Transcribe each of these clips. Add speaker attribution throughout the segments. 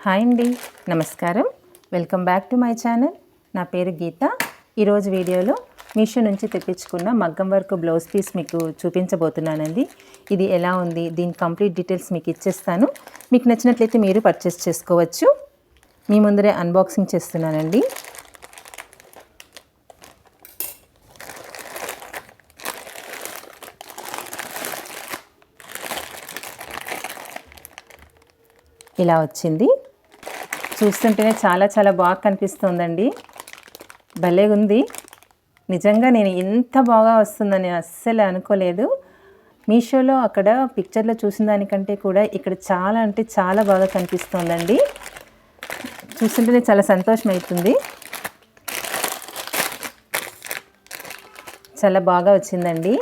Speaker 1: Hi అండి, నమస్కారం. Welcome back to my channel. నా పేరు గీత. ఈరోజు వీడియోలో మీషో నుంచి తెప్పించుకున్న మగ్గం వర్క్ బ్లౌజ్ పీస్ మీకు చూపించబోతున్నానండి. ఇది ఎలా ఉంది, దీని కంప్లీట్ డీటెయిల్స్ మీకు ఇచ్చేస్తాను. మీకు నచ్చినట్లయితే మీరు పర్చేస్ చేసుకోవచ్చు. మీ ముందరే అన్బాక్సింగ్ చేస్తున్నానండి. ఇలా వచ్చింది. చూస్తుంటేనే చాలా బాగా కనిపిస్తుందండి. భలే ఉంది. నిజంగా నేను ఇంత బాగా వస్తుందని అస్సలు అనుకోలేదు. మీషోలో అక్కడ పిక్చర్లో చూసిన దానికంటే కూడా ఇక్కడ చాలా అంటే చాలా బాగా కనిపిస్తుందండి. చూస్తుంటేనే చాలా సంతోషం అవుతుంది. చాలా బాగా వచ్చిందండి.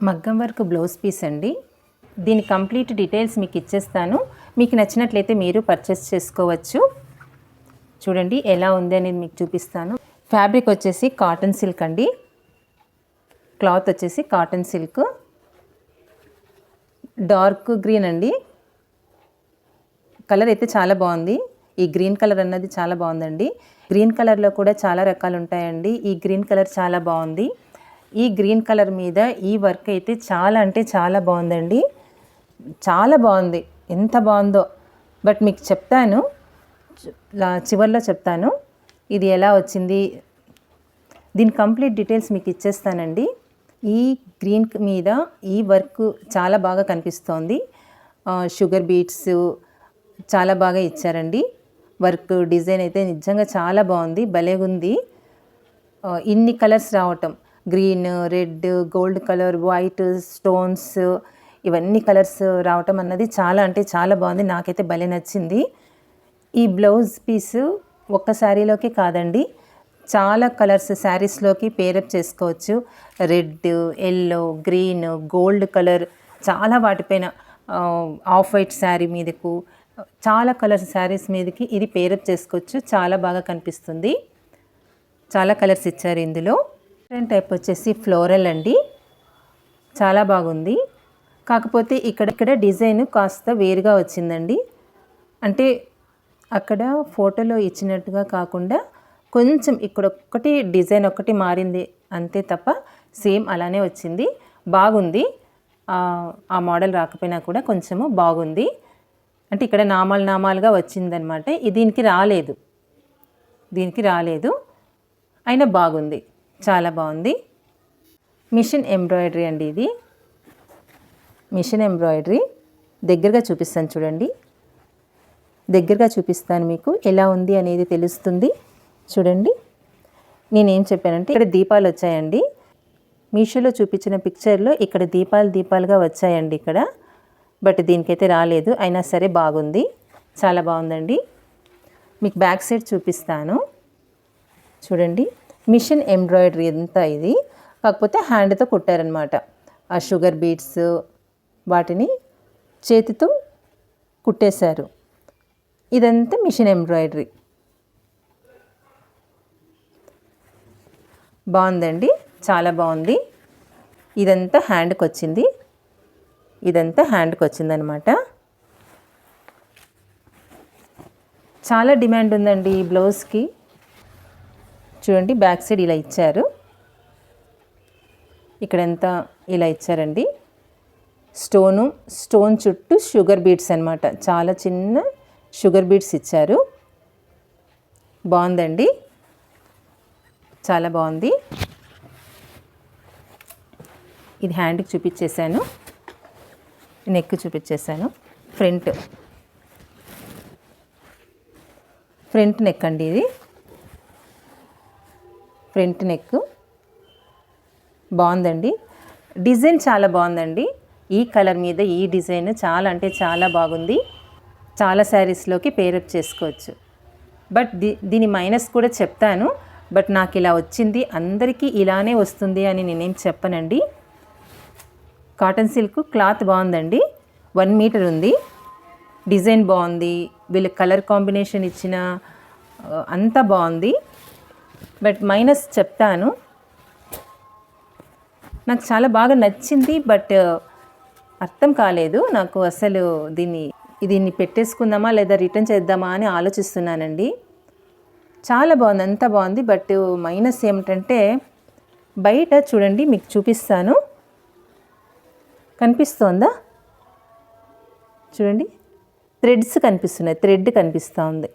Speaker 1: మగ్గం వర్క్ బ్లౌజ్ పీస్ అండి. దీని కంప్లీట్ డీటెయిల్స్ మీకు ఇచ్చేస్తాను. మీకు నచ్చినట్లయితే మీరు పర్చేస్ చేసుకోవచ్చు. చూడండి ఎలా ఉంది అనేది మీకు చూపిస్తాను. ఫ్యాబ్రిక్ వచ్చేసి కాటన్ సిల్క్ అండి. క్లాత్ వచ్చేసి కాటన్ సిల్క్, డార్క్ గ్రీన్ అండి. కలర్ అయితే చాలా బాగుంది. ఈ గ్రీన్ కలర్ అన్నది చాలా బాగుందండి. గ్రీన్ కలర్లో కూడా చాలా రకాలు ఉంటాయండి. ఈ గ్రీన్ కలర్ చాలా బాగుంది. ఈ గ్రీన్ కలర్ మీద ఈ వర్క్ అయితే చాలా అంటే చాలా బాగుందండి. చాలా బాగుంది. ఎంత బాగుందో బట్ మీకు చెప్తాను, చివరిలో చెప్తాను ఇది ఎలా వచ్చింది. దీని కంప్లీట్ డీటెయిల్స్ మీకు ఇచ్చేస్తానండి. ఈ గ్రీన్ మీద ఈ వర్క్ చాలా బాగా కనిపిస్తోంది. షుగర్ బీట్స్ చాలా బాగా ఇచ్చారండి. వర్క్ డిజైన్ అయితే నిజంగా చాలా బాగుంది. భలేగుంది. ఇన్ని కలర్స్ రావటం, green, red, gold colour, white, stones, ఇవన్నీ కలర్స్ రావటం అన్నది చాలా అంటే చాలా బాగుంది. నాకైతే భలే నచ్చింది. ఈ బ్లౌజ్ పీసు ఒక్క శారీలోకి కాదండి, చాలా కలర్స్ శారీస్లోకి పేరప్ చేసుకోవచ్చు. Red, yellow, green, gold colour, చాలా వాటిపైన ఆఫ్ వైట్ శారీ మీదకు చాలా కలర్స్ శారీస్ మీదకి ఇది పేరప్ చేసుకోవచ్చు. చాలా బాగా కనిపిస్తుంది. చాలా కలర్స్ ఇచ్చారు ఇందులో. డిఫరెంట్ టైప్ వచ్చేసి ఫ్లోరల్ అండి. చాలా బాగుంది. కాకపోతే ఇక్కడ డిజైన్ కాస్త వేరుగా వచ్చిందండి. అంటే అక్కడ ఫోటోలో ఇచ్చినట్టుగా కాకుండా కొంచెం ఇక్కడ ఒక్కటి డిజైన్ ఒక్కటి మారింది అంతే తప్ప సేమ్ అలానే వచ్చింది. బాగుంది. ఆ మోడల్ రాకపోయినా కూడా కొంచెము బాగుంది. అంటే ఇక్కడ నామాలుగా వచ్చిందనమాట. దీనికి రాలేదు అయినా బాగుంది. చాలా బాగుంది. మిషన్ ఎంబ్రాయిడరీ అండి. ఇది మిషన్ ఎంబ్రాయిడరీ. దగ్గరగా చూపిస్తాను చూడండి. దగ్గరగా చూపిస్తాను, మీకు ఎలా ఉంది అనేది తెలుస్తుంది. చూడండి, నేనేం చెప్పానంటే ఇక్కడ దీపాలు వచ్చాయండి. మీషోలో చూపించిన పిక్చర్లో ఇక్కడ దీపాలుగా వచ్చాయండి ఇక్కడ. బట్ దీనికైతే రాలేదు. అయినా సరే బాగుంది. చాలా బాగుందండి. మీకు బ్యాక్ సైడ్ చూపిస్తాను చూడండి. మిషన్ ఎంబ్రాయిడరీ అంతా ఇది, కాకపోతే హ్యాండ్తో కుట్టారనమాట. ఆ షుగర్ బీట్స్ వాటిని చేతితో కుట్టేశారు. ఇదంతా మిషన్ ఎంబ్రాయిడరీ. బాగుందండి. చాలా బాగుంది. ఇదంతా హ్యాండ్కి వచ్చిందనమాట. చాలా డిమాండ్ ఉందండి ఈ బ్లౌజ్కి. చూడండి, బ్యాక్ సైడ్ ఇలా ఇచ్చారు. ఇక్కడంతా ఇలా ఇచ్చారండి. స్టోన్ చుట్టూ షుగర్ బీట్స్ అనమాట. చాలా చిన్న షుగర్ బీట్స్ ఇచ్చారు. బాగుందండి. చాలా బాగుంది. ఇది హ్యాండ్కి చూపించేశాను, నెక్ చూపించేశాను. ఫ్రంట్ నెక్ అండి. ఇది ఫ్రంట్ నెక్. బాగుందండి. డిజైన్ చాలా బాగుందండి. ఈ కలర్ మీద ఈ డిజైన్ చాలా అంటే చాలా బాగుంది. చాలా శారీస్లోకి పేరప్ చేసుకోవచ్చు. బట్ దీని మైనస్ కూడా చెప్తాను. బట్ నాకు ఇలా వచ్చింది, అందరికీ ఇలానే వస్తుంది అని నేనేం చెప్పనండి. కాటన్ సిల్క్ క్లాత్ బాగుందండి. 1 మీటర్ ఉంది. డిజైన్ బాగుంది. వీళ్ళు కలర్ కాంబినేషన్ ఇచ్చిన అంతా బాగుంది. బట్ మైనస్ చెప్తాను, నాకు చాలా బాగా నచ్చింది. బట్ అర్థం కాలేదు నాకు అసలు దీన్ని పెట్టేసుకుందామా లేదా రిటర్న్ చేద్దామా అని ఆలోచిస్తున్నానండి. చాలా బాగుంది, అంతా బాగుంది. బట్ మైనస్ ఏమిటంటే బయట చూడండి, మీకు చూపిస్తాను, కనిపిస్తోందా చూడండి, థ్రెడ్స్ కనిపిస్తున్నాయి, థ్రెడ్ కనిపిస్తూ ఉంది.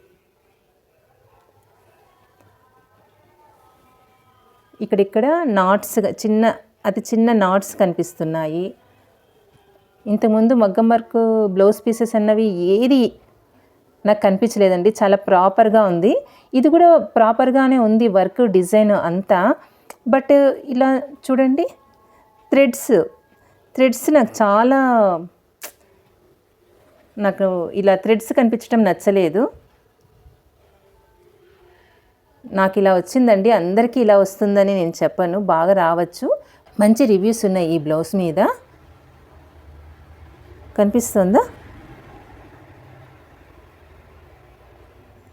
Speaker 1: ఇక్కడిక్కడ నాట్స్గా అతి చిన్న నాట్స్ కనిపిస్తున్నాయి. ఇంతకుముందు మగ్గం వర్క్ బ్లౌజ్ పీసెస్ అన్నవి ఏది నాకు కనిపించలేదండి. చాలా ప్రాపర్గా ఉంది. ఇది కూడా ప్రాపర్గానే ఉంది వర్క్ డిజైన్ అంతా. బట్ ఇలా చూడండి, థ్రెడ్స్ నాకు ఇలా థ్రెడ్స్ కనిపించడం నచ్చలేదు. నాకు ఇలా వచ్చిందండి. అందరికీ ఇలా వస్తుందని నేను చెప్పను, బాగా రావచ్చు. మంచి రివ్యూస్ ఉన్నాయి ఈ బ్లౌజ్ మీద. కనిపిస్తుందా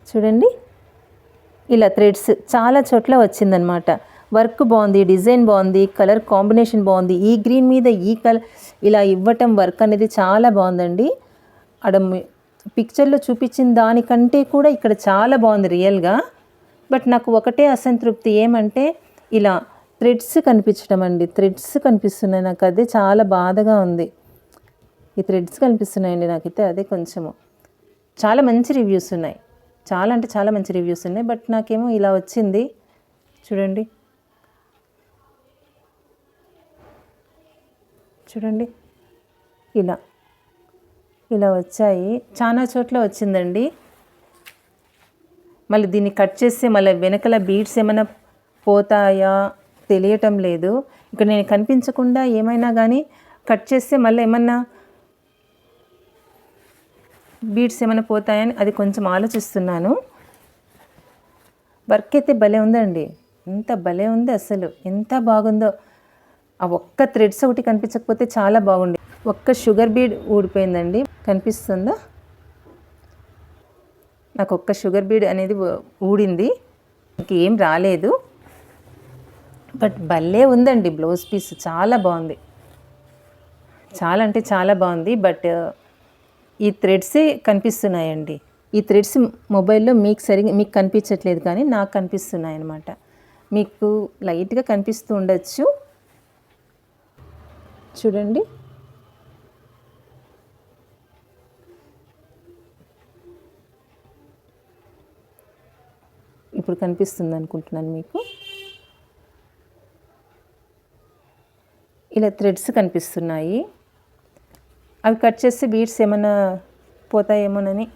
Speaker 1: చూడండి, ఇలా థ్రెడ్స్ చాలా చోట్ల వచ్చిందనమాట. వర్క్ బాగుంది, డిజైన్ బాగుంది, కలర్ కాంబినేషన్ బాగుంది. ఈ గ్రీన్ మీద ఈ కలర్ ఇలా ఇవ్వటం వర్క్ అనేది చాలా బాగుందండి. అక్కడ పిక్చర్లో చూపించిన దానికంటే కూడా ఇక్కడ చాలా బాగుంది రియల్గా. బట్ నాకు ఒకటే అసంతృప్తి ఏమంటే ఇలా థ్రెడ్స్ కనిపించడం అండి. థ్రెడ్స్ కనిపిస్తున్నాయి, నాకు అదే చాలా బాధగా ఉంది. ఈ థ్రెడ్స్ కనిపిస్తున్నాయండి నాకైతే, అదే కొంచెము. చాలా మంచి రివ్యూస్ ఉన్నాయి, చాలా అంటే చాలా మంచి రివ్యూస్ ఉన్నాయి. బట్ నాకేమో ఇలా వచ్చింది చూడండి, ఇలా వచ్చాయి. చాలా చోట్ల వచ్చిందండి. మళ్ళీ దీన్ని కట్ చేస్తే మళ్ళీ వెనకల బీడ్స్ ఏమైనా పోతాయా తెలియటం లేదు. ఇక్కడ నేను కనిపించకుండా ఏమైనా కానీ కట్ చేస్తే మళ్ళీ ఏమన్నా బీడ్స్ ఏమైనా పోతాయని అది కొంచెం ఆలోచిస్తున్నాను. వర్క్ అయితే భలే ఉందండి, ఎంత భలే ఉంది అసలు, ఎంత బాగుందో. ఆ ఒక్క థ్రెడ్స్ ఒకటి కనిపించకపోతే చాలా బాగుంది. ఒక్క షుగర్ బీడ్ ఊడిపోయిందండి, కనిపిస్తుందా? నాకు ఒక్క షుగర్ బీడ్ అనేది ఊడింది, ఇంకేం రాలేదు. బట్ భలే ఉందండి బ్లౌజ్ పీస్, చాలా బాగుంది, చాలా అంటే చాలా బాగుంది. బట్ ఈ థ్రెడ్సే కనిపిస్తున్నాయండి. ఈ థ్రెడ్స్ మొబైల్లో మీకు కనిపించట్లేదు, కానీ నాకు కనిపిస్తున్నాయి అన్నమాట. మీకు లైట్గా కనిపిస్తూ ఉండొచ్చు చూడండి. ఇప్పుడు కనిపిస్తుంది అనుకుంటున్నాను మీకు. ఇలా థ్రెడ్స్ కనిపిస్తున్నాయి. అవి కట్ చేస్తే బీడ్స్ ఏమైనా పోతాయేమోనని.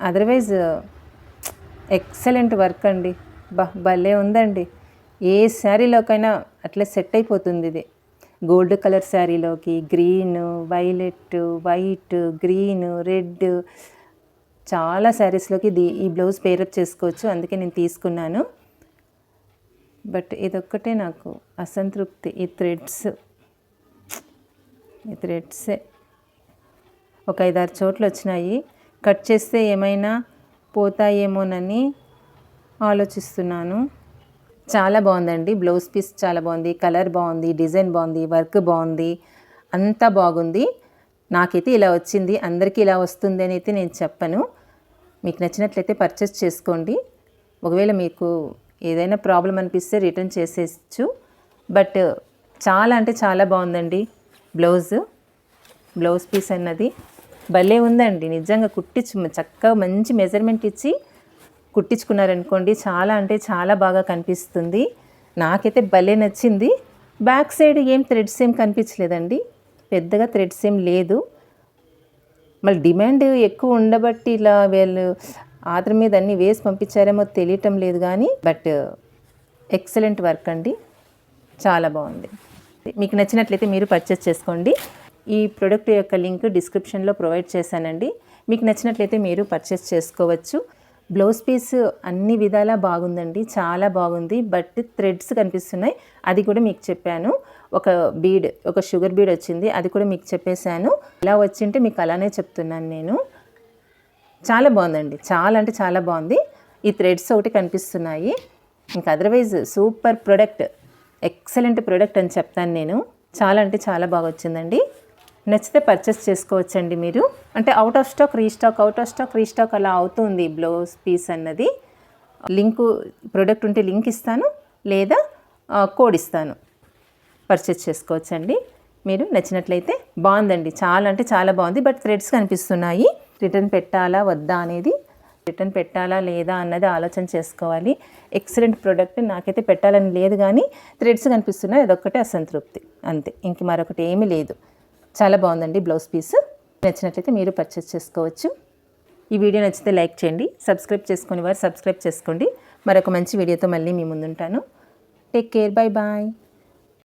Speaker 1: అదర్వైజ్ ఎక్సలెంట్ వర్క్ అండి, భలే ఉందండి. ఏ శారీలోకైనా అట్లా సెట్ అయిపోతుంది ఇది. గోల్డ్ కలర్ శారీలోకి green, violet, white, green, red చాలా శారీస్లోకి ఈ బ్లౌజ్ పేరప్ చేసుకోవచ్చు. అందుకే నేను తీసుకున్నాను. బట్ ఇదొక్కటే నాకు అసంతృప్తి, ఈ థ్రెడ్సే ఒక 5-6 చోట్ల వచ్చినాయి. కట్ చేస్తే ఏమైనా పోతాయేమోనని ఆలోచిస్తున్నాను. చాలా బాగుందండి బ్లౌజ్ పీస్, చాలా బాగుంది, కలర్ బాగుంది, డిజైన్ బాగుంది, వర్క్ బాగుంది, అంతా బాగుంది. నాకైతే ఇలా వచ్చింది, అందరికీ ఇలా వస్తుంది అని అయితే నేను చెప్పను. మీకు నచ్చినట్లయితే పర్చేస్ చేసుకోండి. ఒకవేళ మీకు ఏదైనా ప్రాబ్లం అనిపిస్తే రిటర్న్ చేసేయచ్చు. బట్ చాలా అంటే చాలా బాగుందండి బ్లౌజ్ పీస్ అన్నది. భలే ఉందండి నిజంగా. చక్కగా మంచి మెజర్మెంట్ ఇచ్చి కుట్టించుకున్నారనుకోండి, చాలా అంటే చాలా బాగా కనిపిస్తుంది. నాకైతే భలే నచ్చింది. బ్యాక్ సైడ్ ఏం థ్రెడ్స్ ఏం కనిపించలేదండి, పెద్దగా థ్రెడ్స్ ఏం లేదు. మళ్ళీ డిమాండ్ ఎక్కువ ఉండబట్టి ఇలా వీళ్ళు ఆర్డర్ మీద అన్నీ వేసి పంపించారేమో తెలియటం లేదు, కానీ బట్ ఎక్సలెంట్ వర్క్ అండి, చాలా బాగుంది. మీకు నచ్చినట్లయితే మీరు పర్చేస్ చేసుకోండి. ఈ ప్రోడక్ట్ యొక్క లింక్ డిస్క్రిప్షన్లో ప్రొవైడ్ చేశానండి. మీకు నచ్చినట్లయితే మీరు పర్చేస్ చేసుకోవచ్చు. బ్లౌజ్ పీస్ అన్ని విధాలా బాగుందండి, చాలా బాగుంది. బట్ థ్రెడ్స్ కనిపిస్తున్నాయి, అది కూడా మీకు చెప్పాను. ఒక షుగర్ బీడ్ వచ్చింది, అది కూడా మీకు చెప్పేశాను. ఎలా వచ్చింటే మీకు అలానే చెప్తున్నాను నేను. చాలా బాగుందండి, చాలా అంటే చాలా బాగుంది. ఈ థ్రెడ్స్ ఒకటి కనిపిస్తున్నాయి. ఇంకా otherwise super product, excellent product అని చెప్తాను నేను. చాలా అంటే చాలా బాగా వచ్చిందండి. నచ్చితే పర్చేస్ చేసుకోవచ్చండి మీరు. అంటే out of stock restock, out of stock restock అలా అవుతుంది బ్లౌజ్ పీస్ అన్నది. లింకు ప్రోడక్ట్ ఉంటే లింక్ ఇస్తాను, లేదా కోడ్ ఇస్తాను, పర్చేస్ చేసుకోవచ్చండి మీరు. నచ్చినట్లయితే బాగుందండి, చాలా అంటే చాలా బాగుంది. బట్ థ్రెడ్స్ కనిపిస్తున్నాయి. రిటర్న్ పెట్టాలా వద్దా అనేది, రిటర్న్ పెట్టాలా లేదా అన్నది ఆలోచన చేసుకోవాలి. ఎక్సలెంట్ ప్రోడక్ట్, నాకైతే పెట్టాలని లేదు, కానీ థ్రెడ్స్ కనిపిస్తున్నాయి, అదొక్కటే అసంతృప్తి అంతే, ఇంక మరొకటి ఏమీ లేదు. చాలా బాగుందండి బ్లౌజ్ పీస్. నచ్చినట్లయితే మీరు పర్చేస్ చేసుకోవచ్చు. ఈ వీడియో నచ్చితే లైక్ చేయండి, సబ్స్క్రైబ్ చేసుకుని వారు సబ్స్క్రైబ్ చేసుకోండి. మరొక మంచి వీడియోతో మళ్ళీ మీ ముందుంటాను. Take care, bye bye.